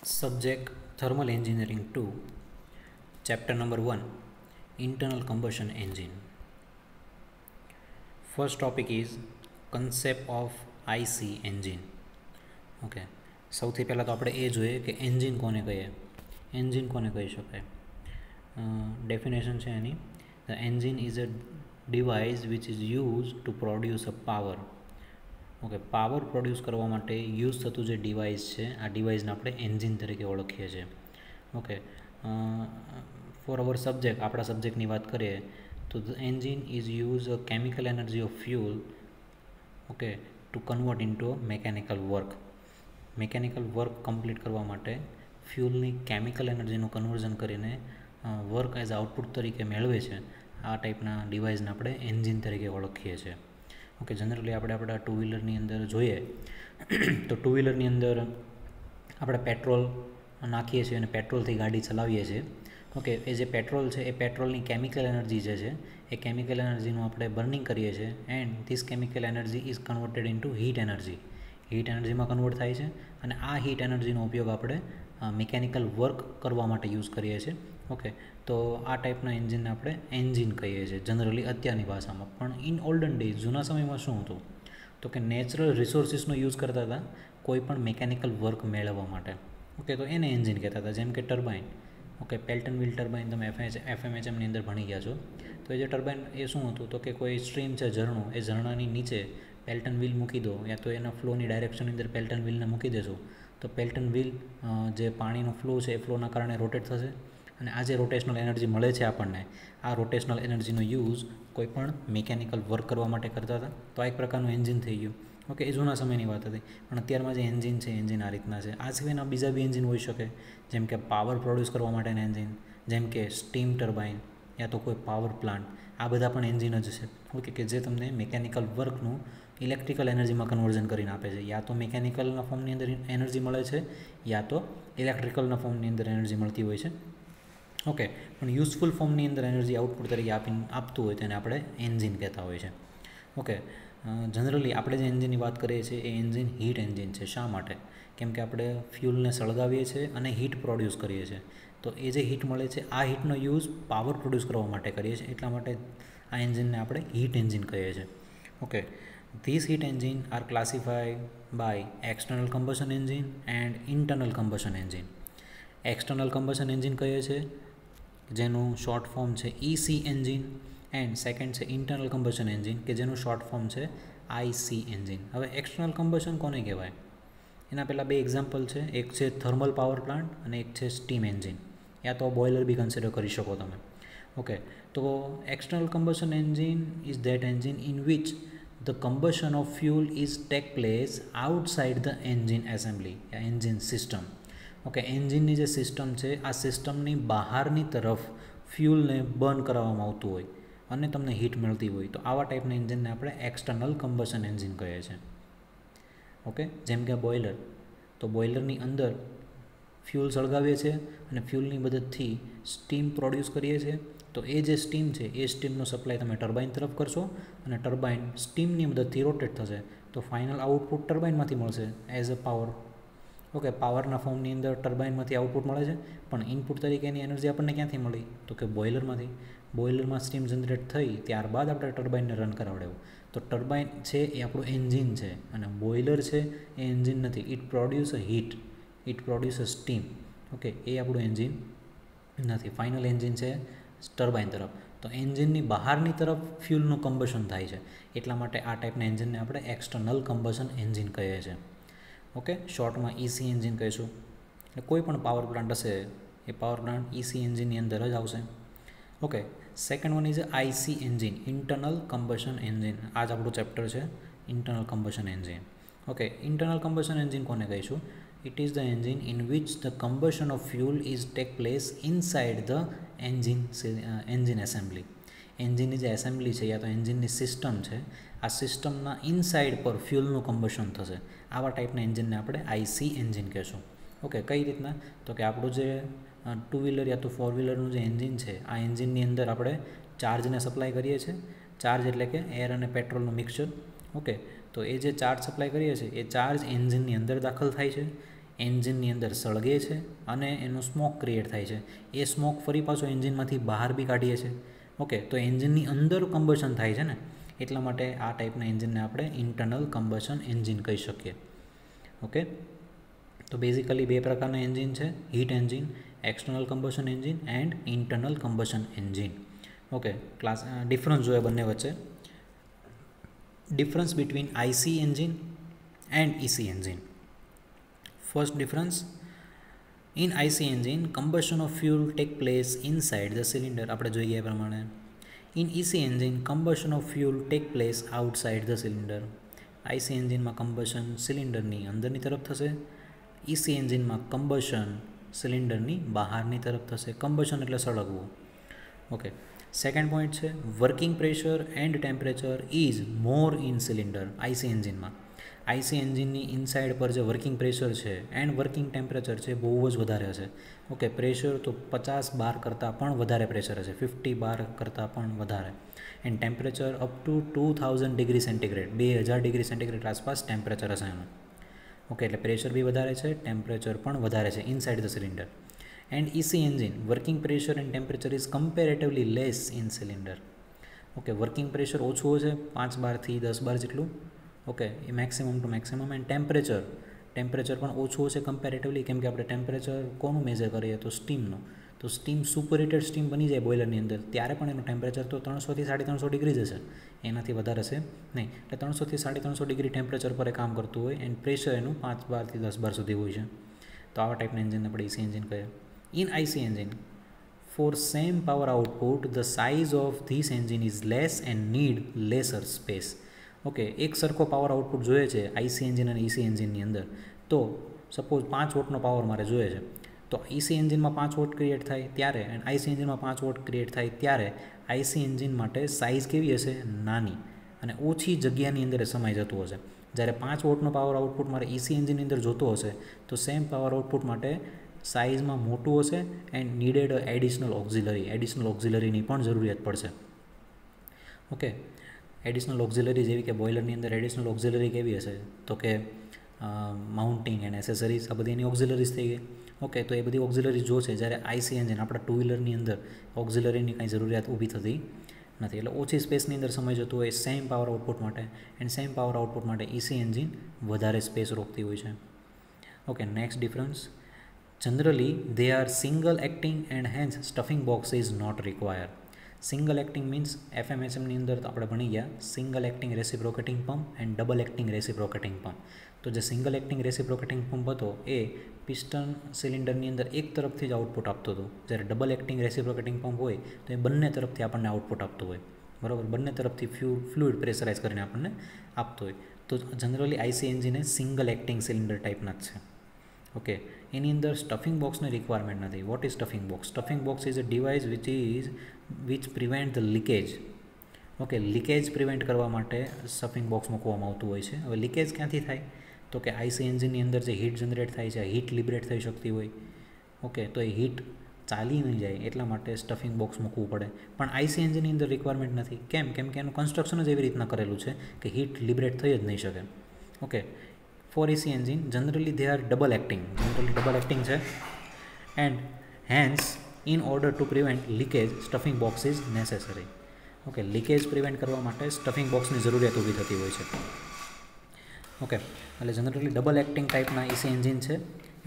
Subject Thermal Engineering 2, Chapter number 1, Internal Combustion Engine. First topic is concept of IC engine. Okay. સૌથી પહેલાં તો આપણે એ જોઈએ કે એન્જિન કોને કહીએ. એન્જિન કોને કહી શકાય. ડેફિનેશન છે એની, the engine is a device which is use to produce a power. Okay, power produce કરવા માટે યુઝ થતું જે ડિવાઇસ છે, આ ડિવાઇસને આપણે એન્જિન તરીકે ઓળખીએ છીએ. ઓકે, ફોર અવર સબ્જેક્ટ, આપણા સબ્જેક્ટની વાત કરીએ તો the engine is use a chemical energy of fuel, okay, two convert into mechanical work. Mechanical work complete કરવા માટે ફ્યુલની કેમિકલ એનર્જીનું કન્વર્ઝન કરીને વર્ક એઝ આઉટપુટ તરીકે મેળવે છે. આ ટાઈપના ડિવાઇસને આપણે એન્જિન તરીકે ઓળખીએ છીએ. ઓકે, જનરલી આપણે આપણા ટુ વ્હીલરની અંદર જોઈએ તો ટુ વ્હીલરની અંદર આપણે પેટ્રોલ નાખીએ છીએ અને પેટ્રોલથી ગાડી ચલાવીએ છીએ. ઓકે, એ જે પેટ્રોલ છે એ પેટ્રોલની કેમિકલ એનર્જી જે છે એ કેમિકલ એનર્જીનું આપણે બર્નિંગ કરીએ છીએ and this chemical energy is converted into heat energy. Heat એનર્જીમાં કન્વર્ટ થાય છે અને આ હીટ એનર્જીનો ઉપયોગ આપણે મિકેનિકલ વર્ક કરવા માટે યુઝ કરીએ છીએ. ઓકે, તો આ ટાઈપના એન્જિનને આપણે એન્જિન કહીએ છીએ જનરલી અત્યારની ભાષામાં. પણ ઇન ઓલ્ડન ડેઝ, જૂના સમયમાં શું હતું તો કે નેચરલ રિસોર્સિસનો યુઝ કરતા હતા કોઈ પણ મિકેનિકલ વર્ક મેળવવા માટે. ઓકે, તો એને એન્જિન કહેતા હતા. જેમ કે turbine. Okay, Pelton wheel turbine તમે એફએમએચએમની અંદર ભણી ગયા છો. તો એ જે ટર્બાઇન એ શું હતું તો કે કોઈ સ્ટ્રીમ છે, ઝરણું, એ ઝરણાની નીચે પેલ્ટન વ્હીલ મૂકી દો યા તો એના ફ્લોની ડાયરેક્શનની અંદર પેલ્ટન વ્હીલને મૂકી દેશો તો પેલ્ટન વ્હીલ જે પાણીનો ફ્લો છે એ ફ્લોના કારણે રોટેટ થશે અને આ જે રોટેશનલ એનર્જી મળે છે આપણને, આ રોટેશનલ એનર્જીનો યુઝ કોઈ પણ મિકેનિકલ વર્ક કરવા માટે કરતા હતા. તો આ એક પ્રકારનું એન્જિન થઈ ગયું. ઓકે, એ જૂના સમયની વાત હતી. પણ અત્યારમાં જે એન્જિન છે, એન્જિન આ રીતના છે. આ સિવાયના બીજા બી એન્જિન હોઈ શકે, જેમ કે પાવર પ્રોડ્યુસ કરવા માટેના એન્જિન, જેમ કે સ્ટીમ ટર્બાઇન યા તો કોઈ પાવર પ્લાન્ટ. આ બધા પણ એન્જિન જ છે. ઓકે, કે જે તમને મિકેનિકલ વર્કનું ઇલેક્ટ્રિકલ એનર્જીમાં કન્વર્ઝન કરીને આપે છે. યા તો મિકેનિકલના ફોર્મની અંદર એનર્જી મળે છે યા તો ઇલેક્ટ્રિકલના ફોર્મની અંદર એનર્જી મળતી હોય છે. ઓકે, પણ યુઝફુલ ફોર્મની અંદર એનર્જી આઉટપુટ તરીકે આપતું હોય તેને આપણે એન્જિન કહેતા હોય છે. ઓકે, જનરલી આપણે જે એન્જિનની વાત કરીએ છીએ એ એન્જિન હીટ એન્જિન છે. શા માટે? કેમ કે આપણે ફ્યુલને સળગાવીએ છીએ અને હીટ પ્રોડ્યુસ કરીએ છીએ. તો એ જે હીટ મળે છે આ હીટનો યુઝ પાવર પ્રોડ્યુસ કરવા માટે કરીએ છીએ. એટલા માટે આ એન્જિનને આપણે હીટ એન્જિન કહીએ છીએ. Okay, these heat engine are classified by external combustion engine and internal combustion engine. External combustion engine કહીએ છીએ જેનું શોર્ટ ફોર્મ છે EC એન્જિન, એન્ડ સેકન્ડ છે ઇન્ટરનલ કમ્બશન એન્જિન કે જેનું શોર્ટ ફોર્મ છે IC એન્જિન. હવે એક્સટર્નલ કમ્બશન કોને કહેવાય એના પહેલાં બે એક્ઝામ્પલ છે. એક છે થર્મલ પાવર પ્લાન્ટ અને એક છે સ્ટીમ એન્જિન, યા તો બોઇલર બી કન્સિડર કરી શકો તમે. ઓકે, તો external combustion engine is that engine in which the combustion of fuel is take place outside the engine assembly, engine system. Okay, એન્જિનની જે સિસ્ટમ છે આ સિસ્ટમની બહારની તરફ ફ્યુલને બર્ન કરવામાં આવતું હોય અને તમને હીટ મળતી હોય તો આવા ટાઈપના એન્જિનને આપણે એક્સટર્નલ કમ્બશન એન્જિન કહીએ છીએ. ઓકે, જેમ કે બોઇલર, તો બોઇલરની અંદર ફ્યુલ સળગાવીએ છીએ અને ફ્યુલની મદદથી સ્ટીમ પ્રોડ્યુસ કરીએ છીએ. તો એ જે સ્ટીમ છે એ સ્ટીમનો સપ્લાય તમે ટર્બાઇન તરફ કરશો અને ટર્બાઇન સ્ટીમની મદદથી રોટેટ થશે તો ફાઇનલ આઉટપુટ ટર્બાઇનમાંથી મળશે એઝ અ પાવર. ઓકે, પાવરના ફોર્મની અંદર ટર્બાઇનમાંથી આઉટપુટ મળે છે, પણ ઇનપુટ તરીકે એની એનર્જી આપણને ક્યાંથી મળી તો કે બોઇલરમાંથી. બોઇલરમાં સ્ટીમ જનરેટ થઈ ત્યારબાદ આપણે ટર્બાઇનને રન કરાવડાવ્યું. તો ટર્બાઇન છે એ આપણું એન્જિન છે અને બોઇલર છે એ એન્જિન નથી. It produce a heat, it produce a steam. Okay, એ આપણું એન્જિન નથી. ફાઇનલ એન્જિન છે ટર્બાઇન તરફ. તો એન્જિનની બહારની તરફ ફ્યુલનું કમ્બશન થાય છે એટલા માટે આ ટાઈપના એન્જિનને આપણે એક્સટર્નલ કમ્બશન એન્જિન કહીએ છીએ. ઓકે, શોર્ટમાં EC એન્જિન કહીશું. એટલે કોઈ પણ પાવર પ્લાન્ટ હશે એ પાવર પ્લાન્ટ EC એન્જિનની અંદર જ આવશે. Okay, second one is IC engine, internal combustion engine. આ જ આપણું ચેપ્ટર છે, internal combustion engine. Okay, internal combustion engine કોને કહીશું? It is the engine in which the combustion of fuel is take place inside the engine assembly. એન્જિનની જે assembly છે યા તો એન્જિનની સિસ્ટમ છે, આ સિસ્ટમના ઇનસાઇડ પર ફ્યુલનું કમ્બશન થશે. આવા ટાઈપના એન્જિનને આપણે IC એન્જિન કહેશું. ઓકે, કઈ રીતના તો કે આપણું જે ટુ વ્હીલર યા તો ફોર વ્હીલરનું જે એન્જિન છે આ એન્જિનની અંદર આપણે ચાર્જને સપ્લાય કરીએ છીએ. ચાર્જ એટલે કે એર અને પેટ્રોલનું મિક્સચર. ઓકે, તો એ જે ચાર્જ સપ્લાય કરીએ છીએ એ ચાર્જ એન્જિનની અંદર દાખલ થાય છે. એન્જિનની અંદર સળગે છે અને એનો સ્મોક ક્રિએટ થાય છે. એ સ્મોક ફરી પાછો એન્જિનમાંથી બહાર બી કાઢીએ છીએ. ઓકે, તો એન્જિનની અંદર કમ્બશન થાય છે ને, એટલા માટે આ ટાઈપના એન્જિનને આપણે ઇન્ટરનલ કમ્બશન એન્જિન કહી શકીએ. ઓકે, તો બેઝિકલી બે પ્રકારના એન્જિન છે, heat engine, external combustion engine and internal combustion engine. Okay, difference જોઈએ બંને વચ્ચે. Difference between IC engine and EC engine. First difference, in IC engine combustion of fuel take place inside the cylinder. આપણે જોઈ ગયા પ્રમાણે. In EC engine combustion of fuel take place outside the cylinder. IC એન્જિનમાં કમ્બશન સિલિન્ડરની અંદરની તરફ થશે, ઇસી એન્જિનમાં કમ્બશન સિલિન્ડરની બહારની તરફ થશે. કમ્બશન એટલે સળગવું. ઓકે, સેકન્ડ પોઈન્ટ છે, working pressure and temperature is more in cylinder. IC એન્જિનમાં આઈસી એન્જિનની ઇનસાઇડ પર જે વર્કિંગ પ્રેશર છે એન્ડ વર્કિંગ ટેમ્પરેચર છે બહુ જ વધારે હશે. ઓકે, પ્રેશર તો 50 બાર કરતાં પણ વધારે પ્રેશર હશે, 50 બાર કરતાં પણ વધારે. And temperature up to 2000 degree centigrade, 2000 degree centigrade આસપાસ ટેમ્પરેચર હશે એનું. ઓકે, એટલે પ્રેશર બી વધારે છે, ટેમ્પરેચર પણ વધારે છે inside the cylinder. And EC engine working pressure and temperature is comparatively less in cylinder. Okay, working pressure ઓછું હશે, 5 બારથી 10 બાર જેટલું. ઓકે, એ maximum to maximum. And temperature પણ ઓછું હશે કમ્પેરેટિવલી, કેમ કે આપણે ટેમ્પરેચર કોનું મેજર કરીએ તો સ્ટીમનું. તો સ્ટીમ સુપરહીટેડ સ્ટીમ બની જાય બોઇલરની અંદર ત્યારે પણ એનું ટેમ્પરેચર તો 300 થી 350 ડિગ્રી જ હશે, એનાથી વધારે હશે નહીં. એટલે 300 થી 350 ડિગ્રી ટેમ્પરેચર પર એ કામ કરતું હોય એન્ડ પ્રેશર એનું 5 બારથી 10 બાર સુધી હોય છે. તો આવા ટાઈપના એન્જિન આપણે ઇસી એન્જિન કહીએ. In IC engine for same power output the size of this engine is less and need lesser space. Okay, એક સરખો પાવર આઉટપુટ જોઈએ છે આઈસી એન્જિન અને ઇસી એન્જિનની અંદર. તો સપોઝ 5 વોટનો પાવર મારે જોઈએ છે, તો ઇસી એન્જિનમાં 5 વોટ ક્રિએટ થાય ત્યારે અને આઈસી એન્જિનમાં 5 વોટ ક્રિએટ થાય ત્યારે આઈસી એન્જિન માટે સાઇઝ કેવી હશે? નાની અને ઓછી જગ્યાની અંદર સમાઈ જતું હશે. જ્યારે 5 વોટનો પાવર આઉટપુટ મારે ઇસી એન્જિનની અંદર જોતો હશે તો સેમ પાવર આઉટપુટ માટે સાઇઝમાં મોટું હશે એન્ડ નીડેડ એડિશનલ ઓક્ઝિલરીની પણ જરૂરિયાત પડશે. ઓકે, એડિશનલ ઓક્ઝિલરી જેવી કે બોઇલરની અંદર એડિશનલ ઓક્ઝિલરી કેવી હશે તો કે માઉન્ટિંગ એન્ડ એસેસરીઝ, આ બધી એની ઓક્ઝિલરીઝ થઈ ગઈ. ઓકે, તો એ બધી ઓક્ઝિલરી જો છે, જ્યારે આઈસી એન્જિન આપણા 2 વ્હીલરની અંદર ઓક્ઝિલરીની કાંઈ જરૂરિયાત ઊભી થતી નથી. એટલે ઓછી સ્પેસની અંદર સમય જતું હોય સેમ પાવર આઉટપુટ માટે, એન્ડ સેમ પાવર આઉટપુટ માટે ઇસી એન્જિન વધારે સ્પેસ રોકતી હોય છે. Okay, next difference, generally they are single acting and hence stuffing box is not require. Single acting means એફએમએચએમની અંદર તો આપણે ભણી ગયા single acting reciprocating pump and double acting reciprocating pump. તો જે સિંગલ એક્ટિંગ રેસિપ્રોકેટિંગ પંપ હતો એ piston સિલિન્ડરની અંદર એક તરફથી જ આઉટપુટ આપતો હતો, જ્યારે ડબલ એક્ટિંગ રેસિપ્રોકેટિંગ પંપ હોય તો એ બંને તરફથી આપણને આઉટપુટ આપતું હોય. બરાબર, બંને તરફથી ફ્લુઇડ પ્રેશરાઇઝ કરીને આપણને આપતો હોય. તો જનરલી આઈસી એન્જિન એ સિંગલ એક્ટિંગ સિલિન્ડર ટાઈપના જ છે. ઓકે, એની અંદર સ્ટફિંગ બોક્સની રિક્વાયરમેન્ટ નથી. What is stuffing box? Stuffing box is a device which prevent the leakage. Okay, leakage prevent કરવા માટે સ્ટફિંગ બોક્સ મૂકવામાં આવતું હોય છે. હવે લીકેજ ક્યાંથી થાય તો કે આઈસી એન્જિનની અંદર જે હીટ જનરેટ થાય છે, હીટ લિબરેટ થઈ શકતી હોય. ઓકે, તો એ હીટ ચાલી નહીં જાય એટલા માટે સ્ટફિંગ બોક્સ મૂકવું પડે. પણ આઈસી એન્જિનની અંદર રિક્વાયરમેન્ટ નથી. કેમ કે એનું કન્સ્ટ્રક્શન જ એવી રીતના કરેલું છે કે હીટ લિબરેટ થઈ જ નહીં શકે. Okay, for IC engine generally they are double acting છે and hence in order to prevent leakage stuffing box is necessary. Okay, leakage prevent કરવા માટે સ્ટફિંગ બોક્સની જરૂરિયાત ઊભી થતી હોય છે. ઓકે, એટલે જનરલી ડબલ એક્ટિંગ ટાઈપના એસી એન્જિન છે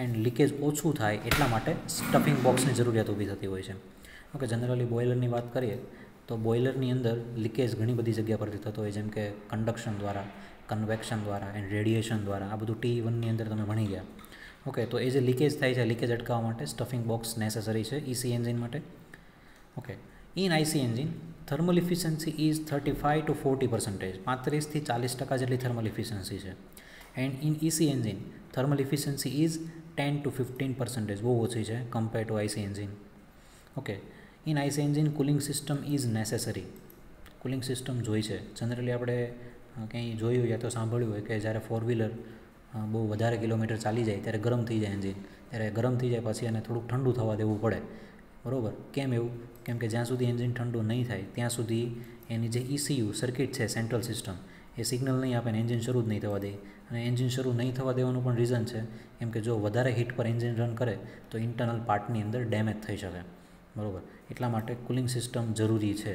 એન્ડ લીકેજ ઓછું થાય એટલા માટે સ્ટફિંગ બોક્સની જરૂરિયાત ઊભી થતી હોય છે. ઓકે, જનરલી બોઇલરની વાત કરીએ તો બોઇલરની અંદર લીકેજ ઘણી બધી જગ્યા પરથી થતો હોય, જેમ કે કન્ડક્શન દ્વારા, કન્વેક્શન દ્વારા એન્ડ રેડિયેશન દ્વારા. આ બધું T1ની અંદર તમે ભણી ગયા. ઓકે, તો એ જે લીકેજ થાય છે, લીકેજ અટકાવવા માટે સ્ટફિંગ બોક્સ નેસેસરી છે ઇસી એન્જિન માટે. Okay, in IC engine thermal efficiency is 35 to 40%, 35થી 40% જેટલી થર્મલ ઇફિશિયન્સી છે. And in EC engine thermal efficiency is 10 to 15%, બહુ ઓછી છે compare to IC engine. Okay, in IC engine cooling system is necessary. Cooling system જોઈ છે. Generally આપણે ક્યાંય જોયું યા તો સાંભળ્યું હોય કે જ્યારે 4 વ્હીલર બહુ વધારે કિલોમીટર ચાલી જાય ત્યારે ગરમ થઈ જાય એન્જિન, ત્યારે ગરમ થઈ જાય પછી એને થોડુંક ઠંડુ થવા દેવું પડે. બરાબર, કેમ એવું? કેમ કે જ્યાં સુધી એન્જિન ઠંડુ નહીં થાય ત્યાં સુધી એની જે ECU સર્કિટ છે, સેન્ટ્રલ સિસ્ટમ, એ સિગ્નલ નહીં આપે ને એન્જિન શરૂ જ નહીં થવા દે. અને એન્જિન શરૂ નહીં થવા દેવાનું પણ રીઝન છે કેમ કે જો વધારે હીટ પર એન્જિન રન કરે તો ઇન્ટરનલ પાર્ટની અંદર ડેમેજ થઈ શકે, બરાબર. એટલા માટે કુલિંગ સિસ્ટમ જરૂરી છે.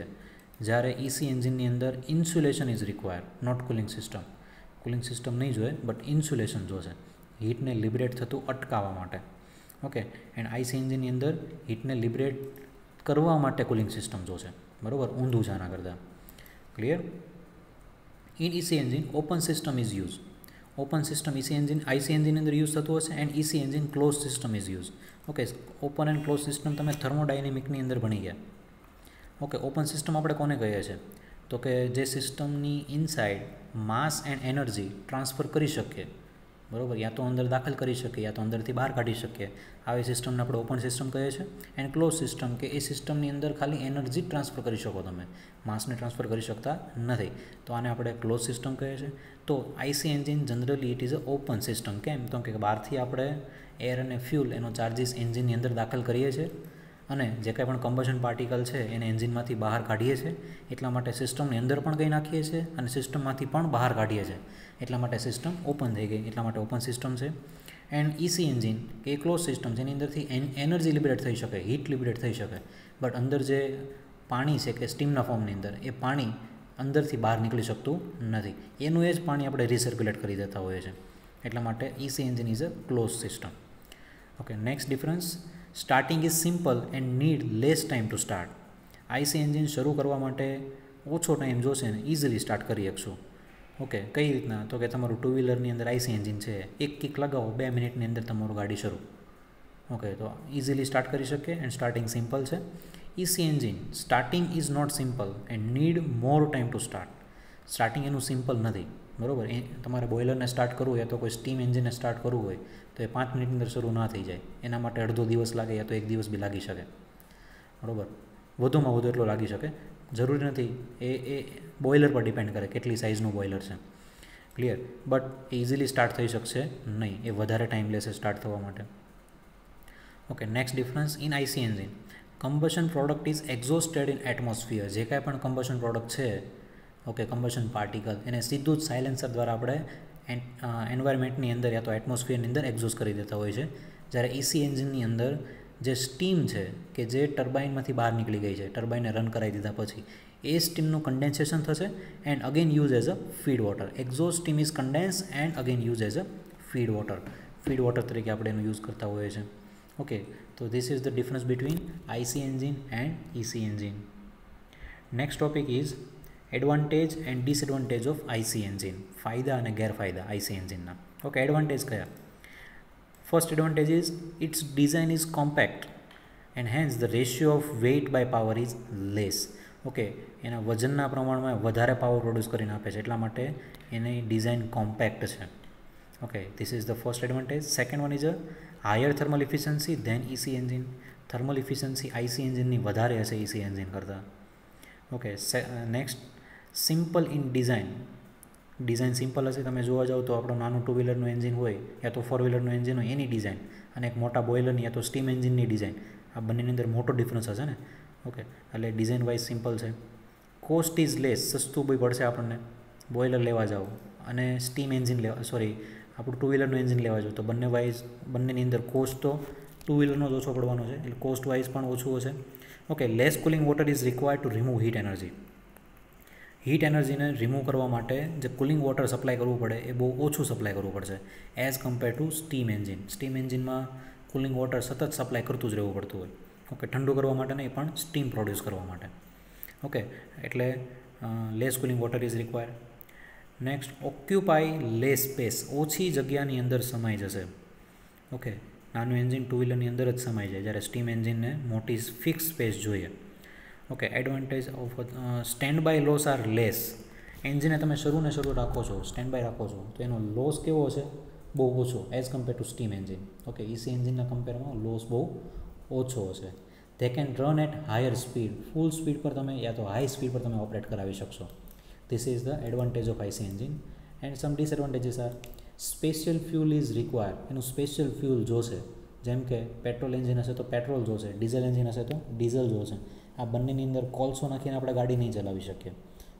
જ્યારે ઇસી એન્જિનની અંદર insulation is required, not cooling system. Cooling system નહીં જોઈએ બટ ઇન્સ્યુલેશન જોશે, હીટને લિબરેટ થતું અટકાવવા માટે. ઓકે, એન્ડ આઈસી એન્જિનની અંદર હીટને લિબરેટ કરવા માટે કુલિંગ સિસ્ટમ જોશે, બરાબર, ઊંધું છે આના કરતાં. Clear? In EC engine open system is use. Open system EC engine IC એન્જિનની અંદર યુઝ થતું હશે and EC engine close system is use. Okay, open and close system તમે થર્મોડાયનેમિકની અંદર ભણી ગયા. ઓકે, ઓપન સિસ્ટમ આપણે કોને કહીએ છીએ? તો કે જે સિસ્ટમની inside mass and energy transfer કરી શકીએ, બરાબર, યા તો અંદર દાખલ કરી શકીએ યા તો અંદરથી બહાર કાઢી શકીએ, આવી સિસ્ટમને આપણે ઓપન સિસ્ટમ કહીએ છીએ. એન્ડ ક્લોઝ સિસ્ટમ કે એ સિસ્ટમની અંદર ખાલી એનર્જી ટ્રાન્સફર કરી શકો તમે, માસને ટ્રાન્સફર કરી શકતા નથી, તો આને આપણે ક્લોઝ સિસ્ટમ કહીએ છીએ. તો IC engine generally it is a open system. કેમ? તો કે બહારથી આપણે એર અને ફ્યુલ એનો ચાર્જીસ એન્જિનની અંદર દાખલ કરીએ છીએ અને જે કંઈ પણ કમ્બશન પાર્ટિકલ છે એને એન્જિનમાંથી બહાર કાઢીએ છીએ. એટલા માટે સિસ્ટમની અંદર પણ કંઈ નાખીએ છીએ અને સિસ્ટમમાંથી પણ બહાર કાઢીએ છીએ. એટલા માટે સિસ્ટમ ઓપન થઈ ગઈ, એટલા માટે ઓપન સિસ્ટમ છે. એન્ડ ઇસી એન્જિન કે એ ક્લોઝ સિસ્ટમ છે, એની અંદરથી એનર્જી લિબરેટ થઈ શકે, હીટ લિબરેટ થઈ શકે, બટ અંદર જે પાણી છે કે સ્ટીમના ફોર્મની અંદર એ પાણી અંદરથી બહાર નીકળી શકતું નથી. એનું એ જ પાણી આપણે રિસર્ક્યુલેટ કરી દેતા હોઈએ છીએ. એટલા માટે EC engine is a close system. Okay, next difference, starting is simple and need less time to start. IC engine શરૂ કરવા માટે ઓછો ટાઈમ જોશે ને ઇઝીલી સ્ટાર્ટ કરી શકશું. ઓકે, કઈ રીતના? તો કે તમારું ટુ વ્હીલરની અંદર આઈસી એન્જિન છે, એક કિક લગાવો 2 મિનિટની અંદર તમારું ગાડી શરૂ. ઓકે, તો ઇઝીલી સ્ટાર્ટ કરી શકીએ એન્ડ સ્ટાર્ટિંગ સિમ્પલ છે. EC engine starting is not simple and need more time to start. Starting એનું સિમ્પલ નથી, બરાબર. એ તમારે બોઇલરને સ્ટાર્ટ કરવું યા તો કોઈ સ્ટીમ એન્જિનને સ્ટાર્ટ કરવું હોય તો એ 5 મિનિટની અંદર શરૂ ના થઈ જાય. એના માટે અડધો દિવસ લાગે યા તો 1 દિવસ બી લાગી શકે, બરાબર. વધુમાં વધુ એટલો લાગી શકે, જરૂરી નથી. એ બોઇલર પર ડિપેન્ડ કરે કેટલી સાઇઝનું બોઇલર છે. Clear? But A easily start થઈ શકશે નહીં, એ વધારે ટાઈમ લેશે સ્ટાર્ટ થવા માટે. Okay, next difference in IC engine, combustion product is exhausted in atmosphere. જે કાંઈ પણ કમ્બશન પ્રોડક્ટ છે, ઓકે, કમ્બશન પાર્ટિકલ, એને સીધું જ સાયલેન્સર દ્વારા આપણે એન્વાયરમેન્ટની અંદર યા તો એટમોસ્ફિયરની અંદર એક્ઝોસ્ટ કરી દેતા હોય છે. જ્યારે ઇસી એન્જિનની અંદર જે સ્ટીમ છે કે જે ટર્બાઇનમાંથી બહાર નીકળી ગઈ છે, ટર્બાઇનને રન કરાવી દીધા પછી એ સ્ટીમનું કન્ડેન્સેશન થશે and again use as a feed water. Exhaust steam is condense and again use as a feed water. Feed water તરીકે આપણે એનો યુઝ કરતા હોઈએ છીએ. ઓકે, તો this is the difference between IC engine and EC engine. Next topic is advantage and disadvantage of IC engine. ફાયદા અને ગેરફાયદા આઈસી એન્જિનના. ઓકે, એડવાન્ટેજ કયા? First advantage is it's design is compact and hence the ratio of weight by power is less. Okay, એના વજનના પ્રમાણમાં વધારે power produce કરીને આપે છે, એટલા માટે એની ડિઝાઇન કોમ્પેક્ટ છે. Okay, this is the first advantage. Second one is a higher thermal efficiency than IC engine. Thermal efficiency IC એન્જિનની વધારે હશે ઇસી એન્જિન કરતાં. Okay, next, simple in design. Design simple હશે. તમે જોવા જાઓ તો આપણું નાનું ટુ વ્હીલરનું એન્જિન હોય યા તો 4 વ્હીલરનું એન્જિન હોય એની ડિઝાઇન અને એક મોટા બોઇલરની યા તો સ્ટીમ એન્જિનની ડિઝાઇન, આ બંનેની અંદર મોટો ડિફરન્સ હશે ને. ઓકે, એટલે ડિઝાઇન વાઇઝ સિમ્પલ છે. કોસ્ટ ઇઝ લેસ, સસ્તું બી પડશે આપણને બોઇલર લેવા જાઓ અને સ્ટીમ એન્જિન લેવા, સોરી, આપણું ટુ વ્હીલરનું એન્જિન લેવા જાઓ તો બંને વાઇઝ બંનેની અંદર કોસ્ટ તો ટુ વ્હીલરનો જ ઓછો પડવાનો છે, એટલે કોસ્ટ વાઇઝ પણ ઓછું હશે. Okay, less cooling water is required to remove heat energy. Heat એનર્જીને રિમૂવ કરવા માટે જે કુલિંગ વોટર સપ્લાય કરવું પડે એ બહુ ઓછું સપ્લાય કરવું પડશે as compare to steam engine. Steam એન્જિનમાં કુલિંગ વોટર સતત સપ્લાય કરતું જ રહેવું પડતું હોય. ઓકે, ઠંડુ કરવા માટે નહીં પણ સ્ટીમ પ્રોડ્યુસ કરવા માટે. ઓકે, એટલે less cooling water is required. Next, occupy less space. ઓછી જગ્યાની અંદર સમાઈ જશે. ઓકે, નાનું એન્જિન ટુ વ્હીલરની અંદર જ સમાઈ જાય, જ્યારે સ્ટીમ એન્જિનને મોટી ફિક્સ સ્પેસ જોઈએ. Okay, advantage of stand by loss are less. એન્જિનને તમે શરૂ રાખો છો, સ્ટેન્ડ બાય રાખો છો તો એનો લોસ કેવો હશે? બહુ ઓછો as compare to steam engine. Okay, IC એન્જિનના કમ્પેરમાં લોસ બહુ ઓછો હશે. They can run at higher speed. Full speed પર તમે યા તો હાઈ સ્પીડ પર તમે ઓપરેટ કરાવી શકશો. This is the advantage of IC engine. And some disadvantages are special fuel is required. એનું સ્પેશિયલ ફ્યુલ જોશે, જેમ કે પેટ્રોલ એન્જિન હશે તો પેટ્રોલ જોશે, ડીઝલ એન્જિન હશે તો ડીઝલ જોશે. આ બંનેની અંદર કોલસો નાખીને આપણે ગાડી નહીં ચલાવી શકીએ.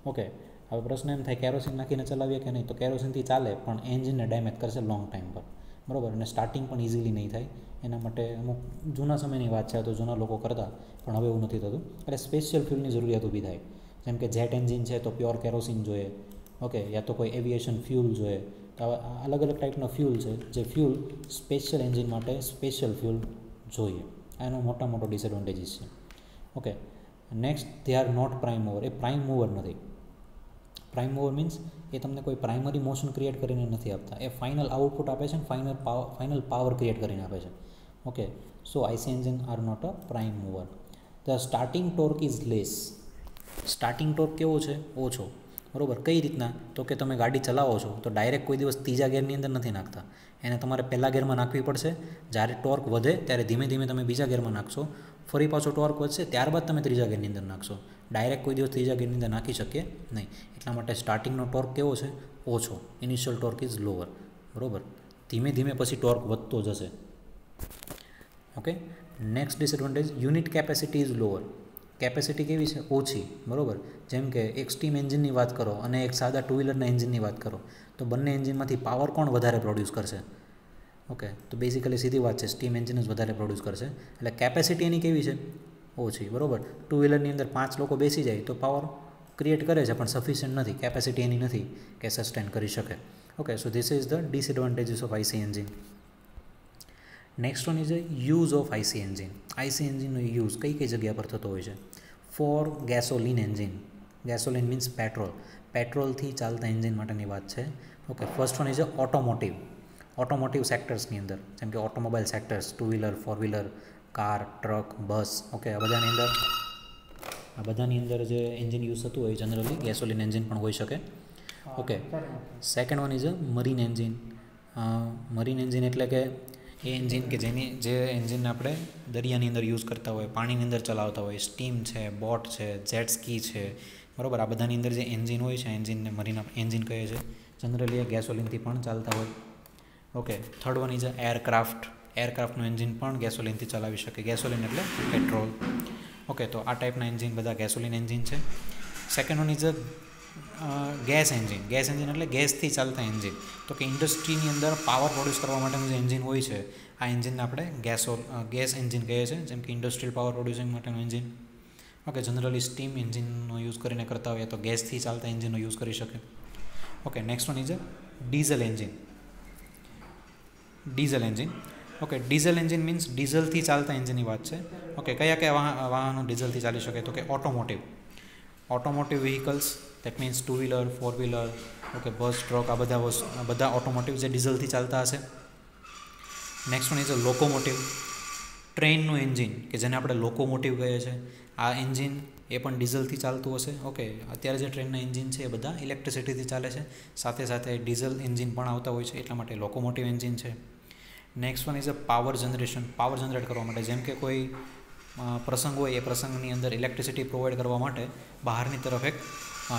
ઓકે, હવે પ્રશ્ન એમ થાય કેરોસીન નાખીને ચલાવીએ કે નહીં, તો કેરોસીનથી ચાલે પણ એન્જિનને ડેમેજ કરશે લોંગ ટાઈમ પર, બરાબર. અને સ્ટાર્ટિંગ પણ ઇઝીલી નહીં થાય. એના માટે અમુક જૂના સમયની વાત છે, તો જૂના લોકો કરતા, પણ હવે એવું નથી થતું. એટલે સ્પેશિયલ ફ્યુલની જરૂરિયાત ઊભી થાય. જેમ કે જેટ એન્જિન છે તો પ્યોર કેરોસીન જોઈએ, ઓકે, યા તો કોઈ એવિએશન ફ્યુલ જોઈએ. તો આવા અલગ અલગ ટાઈપનો ફ્યુલ છે, જે ફ્યુલ સ્પેશિયલ એન્જિન માટે સ્પેશિયલ ફ્યુલ જોઈએ. આ એનો મોટો ડિસએડવાન્ટેજીસ છે. Okay, next, they are not prime mover. એ પ્રાઇમ મૂવર નથી. પ્રાઇમ મૂવર મીન્સ એ તમને કોઈ પ્રાઇમરી મોશન ક્રિએટ કરીને નથી આપતા, એ ફાઇનલ આઉટપુટ આપે છે, ફાઇનલ પાવર ક્રિએટ કરીને આપે છે. Okay, so IC engine are not a prime mover. The starting torque is less. Starting torque કેવો છે? ઓછો, બરાબર. કઈ રીતના? તો કે તમે ગાડી ચલાવો છો તો ડાયરેક્ટ કોઈ દિવસ ત્રીજા ગેરની અંદર નથી નાખતા, એને તમારે પહેલા ગેરમાં નાખવી પડશે. જ્યારે ટોર્ક વધે ત્યારે ધીમે ધીમે તમે બીજા ગેરમાં નાખશો, ફરી પાછો ટોર્ક વધશે, ત્યારબાદ તમે ત્રીજા ગેરની અંદર નાખશો. ડાયરેક્ટ કોઈ દિવસ ત્રીજા ગેરની અંદર નાખી શકીએ નહીં. એટલા માટે સ્ટાર્ટિંગનો ટોર્ક કેવો છે? ઓછો. ઇનિશિયલ ટોર્ક ઇઝ લોઅર, બરાબર. ધીમે ધીમે પછી ટોર્ક વધતો જશે. Okay, next disadvantage, unit capacity is lower. Capacity કેવી છે? ઓછી, બરાબર. જેમ કે એક સ્ટીમ એન્જિનની વાત કરો અને એક સાદા ટુ વ્હીલરના એન્જિનની વાત કરો, તો બંને એન્જિનમાંથી પાવર કોણ વધારે પ્રોડ્યુસ કરશે? ઓકે, તો બેઝિકલી સીધી વાત છે, સ્ટીમ એન્જિન જ વધારે પ્રોડ્યુસ કરશે. એટલે કેપેસિટી એની કેવી છે? ઓછી, બરાબર. ટુ વ્હીલરની અંદર 5 લોકો બેસી જાય તો પાવર ક્રિએટ કરે છે, પણ સફિશિયન્ટ નથી. કેપેસિટી એની નથી કે સસ્ટેન કરી શકે. Okay, so this is the disadvantages of IC engine. Next one is use of IC engine. IC એન્જિનનો યુઝ કઈ જગ્યા પર થતો હોય છે? For gasoline engine. Gasoline means petrol. પેટ્રોલથી ચાલતા એન્જિન માટેની વાત છે. Okay, first one is automotive. Automotive સેક્ટર્સની અંદર, જેમ કે automobile sectors, two wheeler, four wheeler, car, truck, bus. Okay, આ બધાની અંદર જે એન્જિન યુઝ થતું હોય જનરલી ગેસોલિન એન્જિન પણ હોઈ શકે. Okay, second one is marine engine. Marine engine એટલે કે એ એન્જિન કે જે એન્જિનને આપણે દરિયાની અંદર યુઝ કરતા હોય, પાણીની અંદર ચલાવતા હોય, સ્ટીમ છે, બોટ છે, જેટ સ્કી છે, બરાબર. આ બધાની અંદર જે એન્જિન હોય છે, એન્જિનને મરીન એન્જિન કહે છે. જનરલી એ ગેસોલિનથી પણ ચાલતા હોય. Okay, third one is aircraft. એરક્રાફ્ટનું એન્જિન પણ ગેસોલિનથી ચલાવી શકે. ગેસોલિન એટલે પેટ્રોલ. ઓકે, તો આ ટાઈપના એન્જિન બધા ગેસોલિન એન્જિન છે. Second one is gas engine. Gas engine એટલે ગેસથી ચાલતા એન્જિન. તો કે ઇન્ડસ્ટ્રીની અંદર પાવર પ્રોડ્યુસ કરવા માટેનું જે એન્જિન હોય છે, આ એન્જિનને આપણે ગેસ એન્જિન કહીએ છીએ, જેમ કે ઇન્ડસ્ટ્રીયલ પાવર પ્રોડ્યુસિંગ માટેનું એન્જિન. ઓકે, જનરલી સ્ટીમ એન્જિનનો યુઝ કરીને કરતા હોય તો ગેસથી ચાલતા એન્જિનનો યુઝ કરી શકે. Okay, next one is diesel engine. Diesel engine. Okay, diesel engine means ડીઝલથી ચાલતા એન્જિનની વાત છે. ઓકે, કયા વાહનો ડીઝલથી ચાલી શકે? તો કે automotive vehicles, that means two wheeler, four wheeler, okay, bus, truck, આ બધા ઓટોમોટિવ જે ડીઝલથી ચાલતા હશે. Next one is locomotive. ટ્રેનનું એન્જિન કે જેને આપણે લોકોમોટિવ કહીએ છીએ, આ એન્જિન એ પણ ડીઝલથી ચાલતું હશે. ઓકે, અત્યારે જે ટ્રેનના એન્જિન છે એ બધા ઇલેક્ટ્રિસિટીથી ચાલે છે, સાથે સાથે ડીઝલ એન્જિન પણ આવતા હોય છે, એટલા માટે લોકોમોટિવ એન્જિન છે. Next one is power generation. Power generate કરવા માટે, જેમ કે કોઈ પ્રસંગ હોય, એ પ્રસંગની અંદર ઇલેક્ટ્રિસિટી પ્રોવાઈડ કરવા માટે બહારની તરફ એક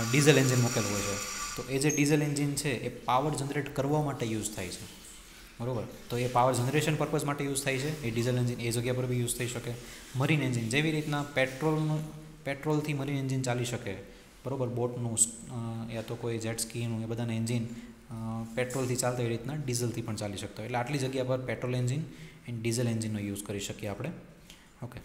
ડીઝલ એન્જિન મૂકેલું હોય છે. તો એ જે ડીઝલ એન્જિન છે એ પાવર જનરેટ કરવા માટે યુઝ થાય છે, બરાબર. તો એ પાવર જનરેશન પર્પઝ માટે યુઝ થાય છે એ ડીઝલ એન્જિન. એ જગ્યા પર બી યુઝ થઈ શકે. મરીન એન્જિન, જેવી રીતના પેટ્રોલથી મરીન એન્જિન ચાલી શકે, બરાબર. બોટનું યા તો કોઈ જેટ સ્કીનું, એ બધાના એન્જિન પેટ્રોલથી ચાલતા, એ રીતના ડીઝલથી પણ ચાલી શકતા હોય. એટલે આટલી જગ્યા પર પેટ્રોલ એન્જિન એન્ડ ડીઝલ એન્જિનનો યુઝ કરી શકીએ આપણે. ઓકે.